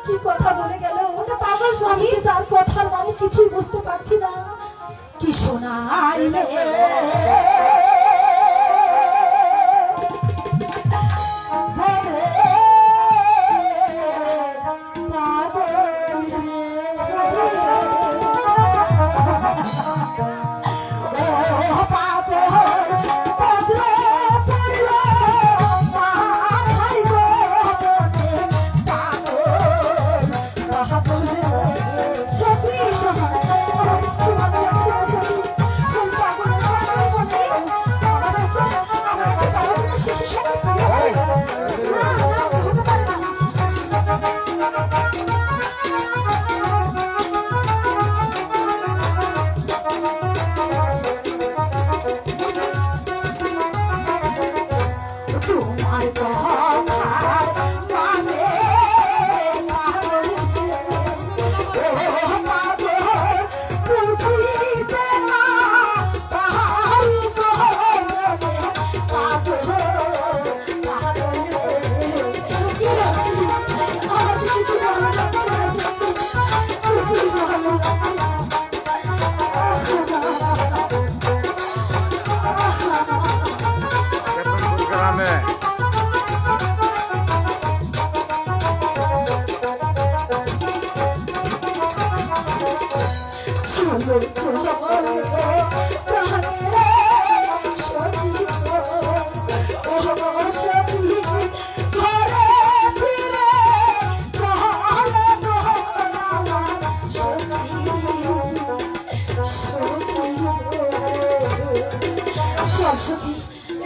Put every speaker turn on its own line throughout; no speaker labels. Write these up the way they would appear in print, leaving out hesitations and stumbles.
কি কথা বলে গেল ওটা পাগল স্বামী, তার কথার মানে কিছুই বুঝতে পারছি না। কি শোনাইলে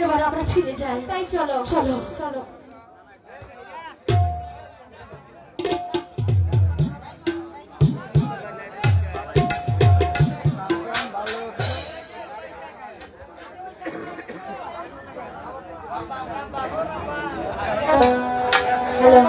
এবার আমরা ফিরে যাই।
তাই চলো
চলো
চলো।
হ্যালো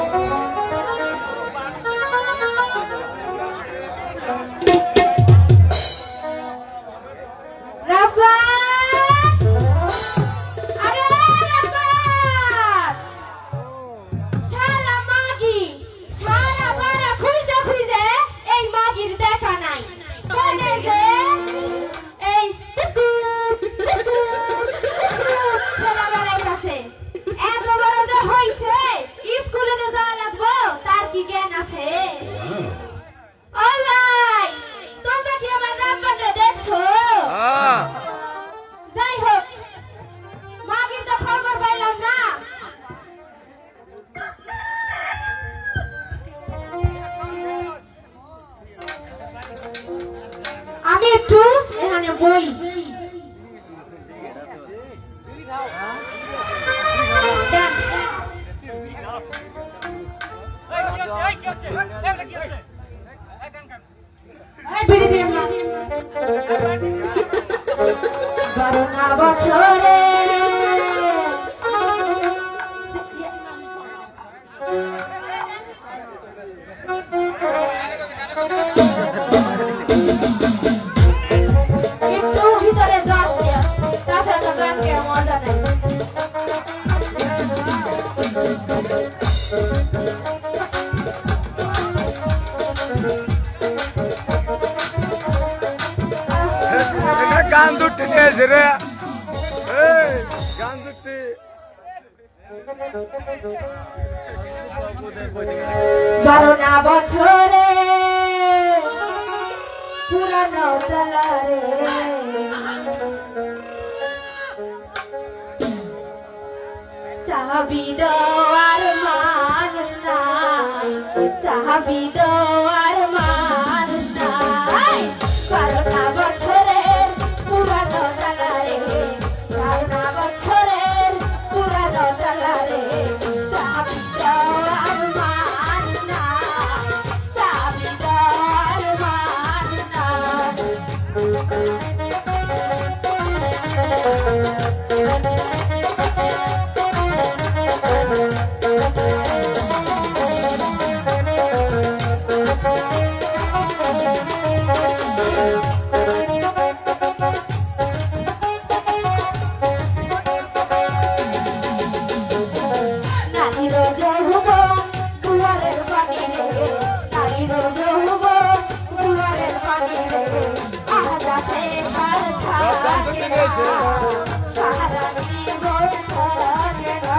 আমি একটু এখানে বই বছরে একটু ভিতরে জশ দিয়ে তাছাড়া তো গানকে মজা নেই।
গান দুটি দিয়েছে রে, গান দুটি
বারোনা বছরে পুরানো তলারে সাহাবিদ আর মানুষ নাই, সাহাবিদ আর মানুষ নাই। বারোনা বছরের পুরানো তলারে, বারোনা বছরের পুরানো তলারে সাহাবিদ আর মানুষ নাই, সাহাবিদ আর মানুষ নাই। লাগে না সারা জীবন থাকে না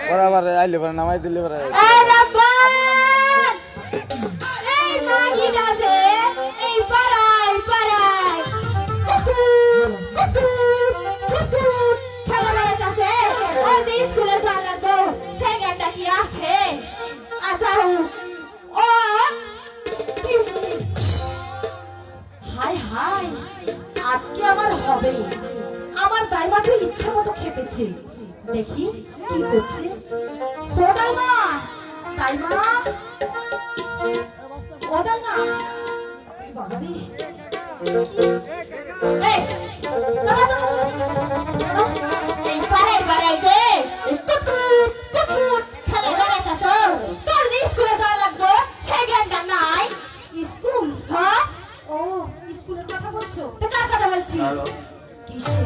बराबर आइले पर नामाई दिले पर
হাই হাই আজকে আমার হবে আমার দাইমাকে ইচ্ছা মতো চেপেছে দেখি কি করছে ও দাইমা দাইমা ও দাইমা বাবা রে এই দাদা এই পারে দে কুকু ছেলে বেড়াইতাছ তোর স্কুলে যাওয়া লাগবে সেই জ্ঞানটা নাই স্কুল হ্যাঁ ও স্কুলের কথা বলছো তো কার কথা বলছি কিসের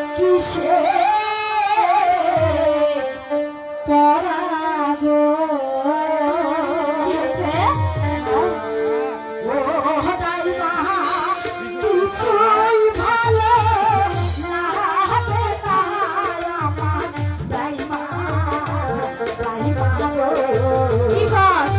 কিসের পরাগো ও দাইমা কিছুই ভালো না হবে আমার দাইমা দাইমা কি বস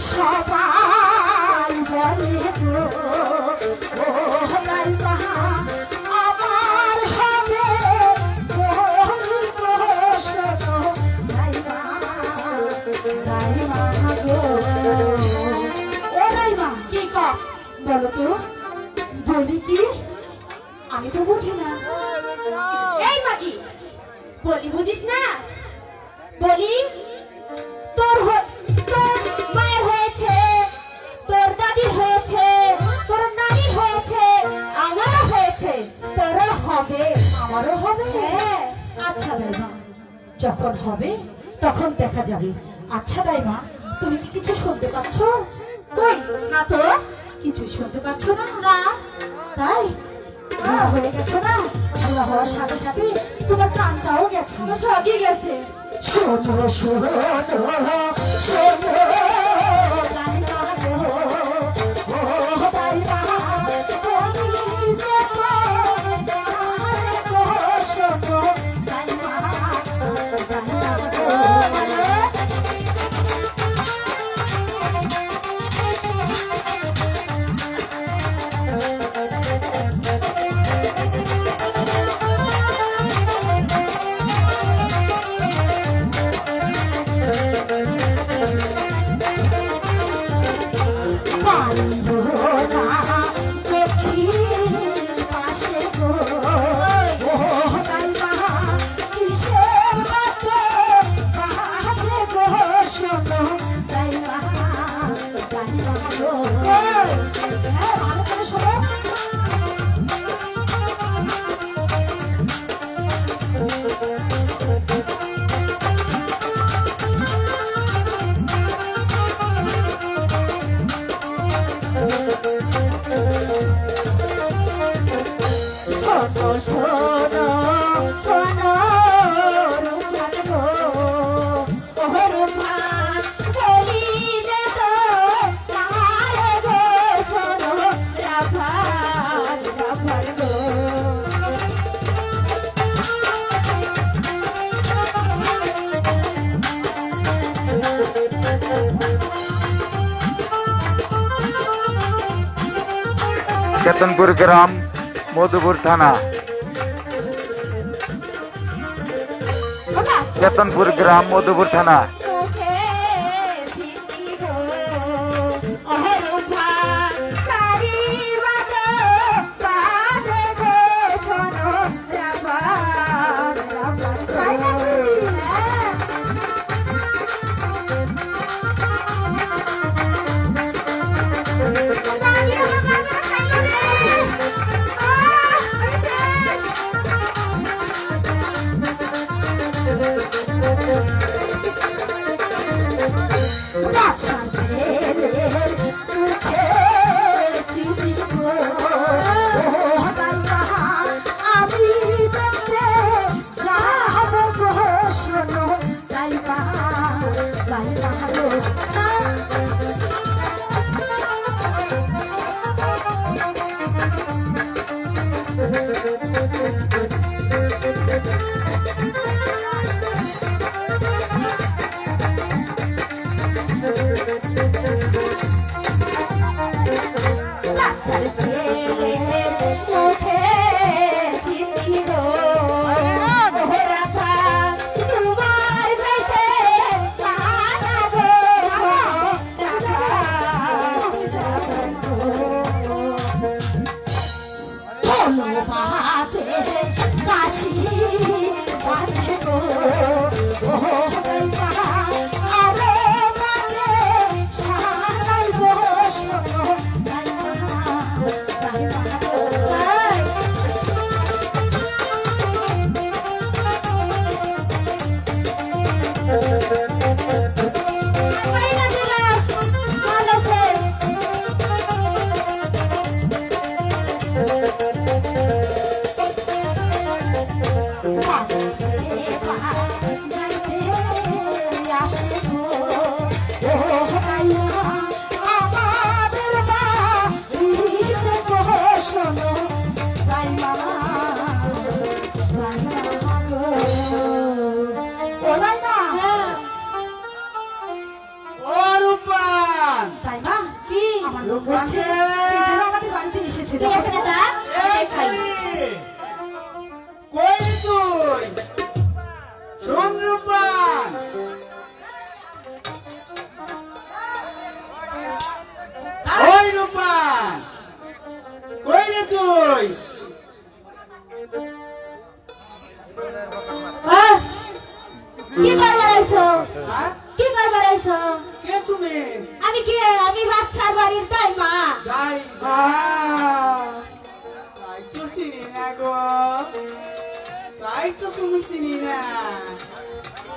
সবাই বলে গো ও দাইমা আমার হবে দাইমা দাইমা গো ও দাইমা কি কর বলো তো বলি কি আমি তো বুঝি না এই মাগি বলি বুঝিস না বলি তোর মায়ের হয়েছে তোর দাদির হয়েছে তোর নানির হয়েছে আমারও হয়েছে তোরও হবে আমারও হবে আচ্ছা দাইমা যখন হবে তখন দেখা যাবে আচ্ছা দাইমা তুমি কি কিছু শুনতে পাচ্ছ কই না তো কিছু শুনতে পাচ্ছ না না তাই হয়ে গেছো না আল্লাহ হওয়ার সাথে সাথে তোমার প্রাণটাও গেছে সবই গেছে শোনো শোনো শোনো শোনো শোনো রূপবান গো ও রূপবান বলি যে তো মারে গো শোনো রাভান রাভান গো
কেতনপুর গ্রাম মধুপুর থানা কেতনপুর গ্রাম মধুপুর থানা আমি বাচ্চার বাড়ির তাই মা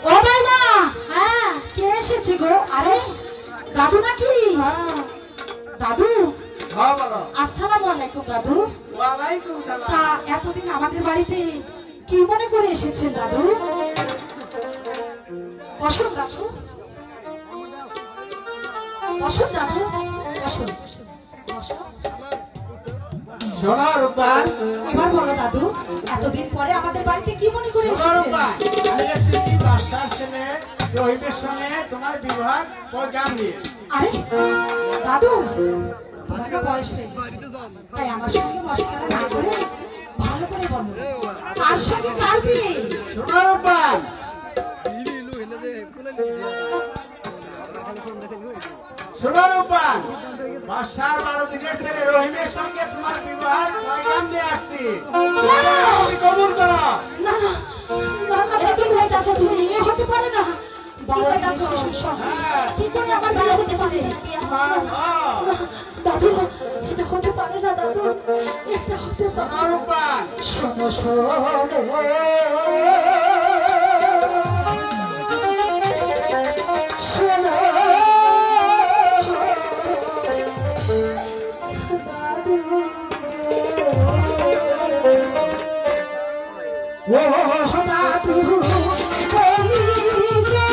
ও মাইমা হ্যাঁ কে এসেছে গো আরে দাদু নাকি দাদু আসসালামু আলাইকুম দাদু তা এতদিন আমাদের বাড়িতে কি মনে করে এসেছেন দাদু বসুন দাদু বসুন দাদু বসুন
শোনো রূপবান
এবার বলো দাদু এতদিন পরে আমাদের বাড়িতে কি মনে করে
শোনো
এসেছেন
রূপবান আমি এসেছি বাসার ছেলে রহিমের সঙ্গে তোমার বিবাহ প্রোগ্রাম নিয়ে
আরে দাদু তোমার তো বয়স হয়ে গেছে তাই আমার সঙ্গে মশলা না করে ভালো করে বলো আর সঙ্গে কার বিয়ে
শোনো রূপবান শোনো রূপবান বাসার 12 দিনের ছেলে রহিমের সঙ্গে তোমার বিবাহ প্রোগ্রাম নিয়ে আসছি তুমি কবুল করো
না না না না এটা কি হয়ে যাচ্ছে তুমি এ হতে পারে না বাবা শিশুর সঙ্গে কি করে আমার বিয়ে হতে পারে দাদু এটা হতে পারে না দাদু এটা হতে পারে
শোনো রূপবান
শোনো শোনো
ও দাদু বলি যে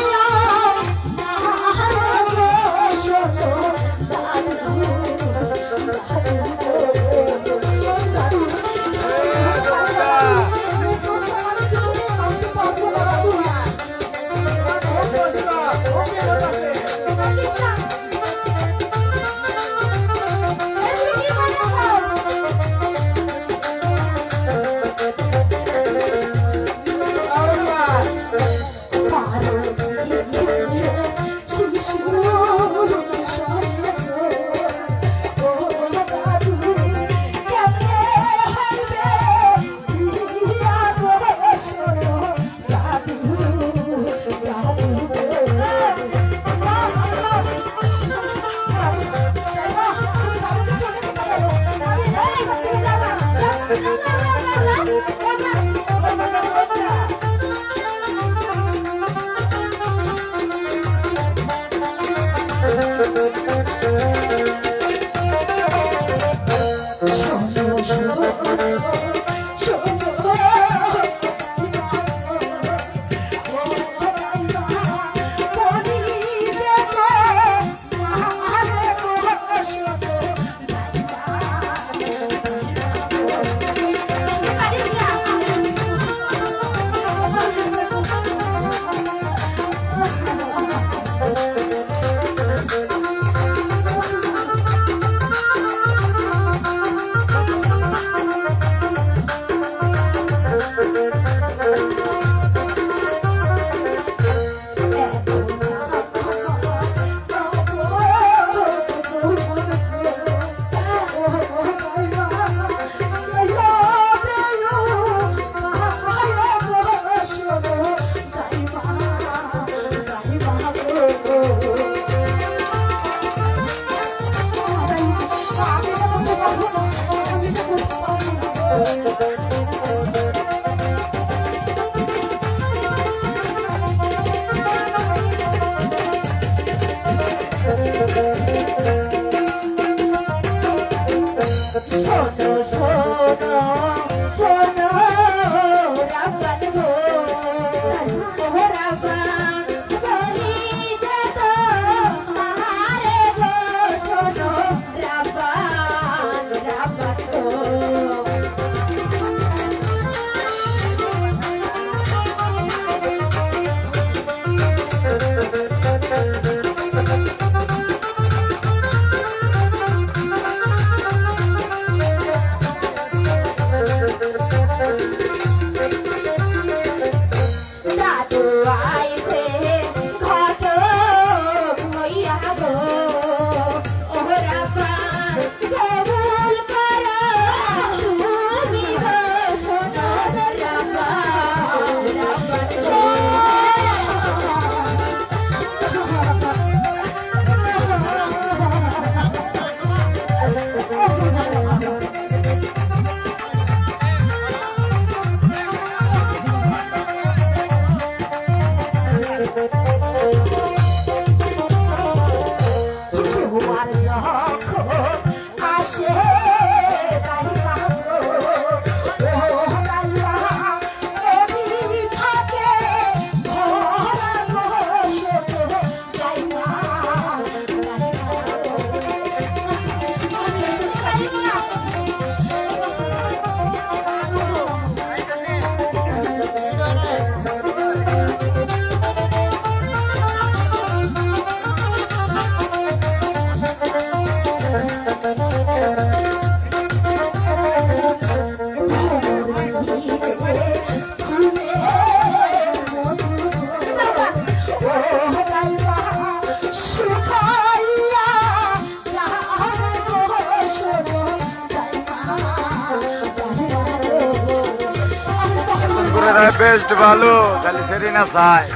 বেস্ট ভালো খালি সেরি না চাই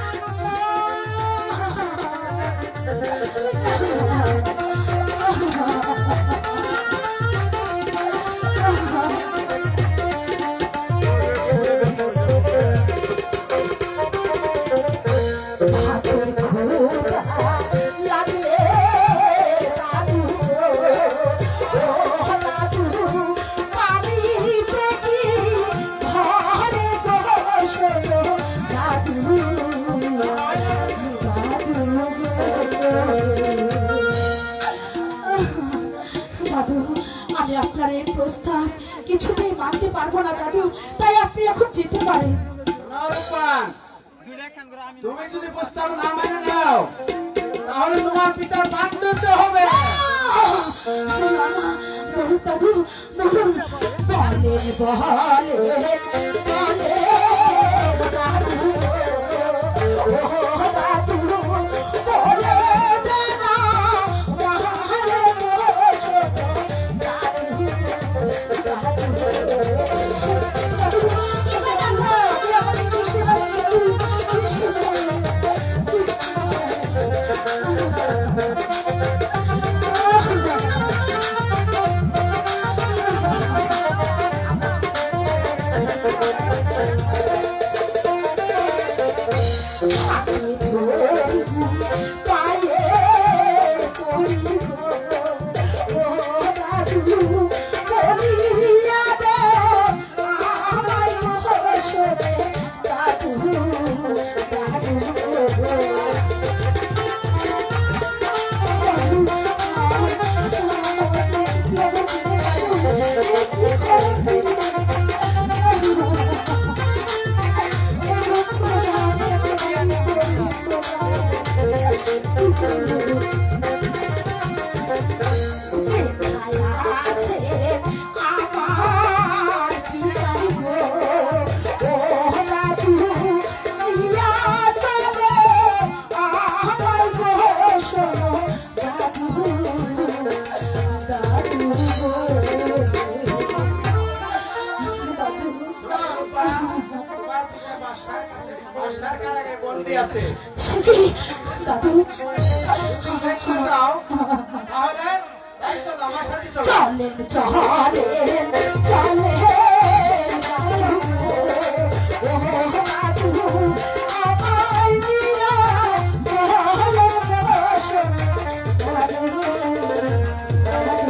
মানতে পারবো না দাদু, তাই আপনি এখন যেতে পারেন।
না রূপান, তুমি যদি প্রস্তাব না মেনে নাও তাহলে তোমার পিতার বাদ দিতে হবে।
বলুন দাদু, বলুন। বলেন দাদু, ও দাদু, বলে দে না, মহারে ছোট দাদু, দাদু, দাদু, আমার কিছু
শোনো রূপান, তোমার পিতা বাদশার কারাগারে বন্দী আছে।
দাদু,
তুমি দেখতে যাও তাহলে তাই চলো আমার সাথে চলো।
চলেন চলেন চলেন ও দাদু, আমায় নিয়ে ভালোবাসো দাদু, দাদু।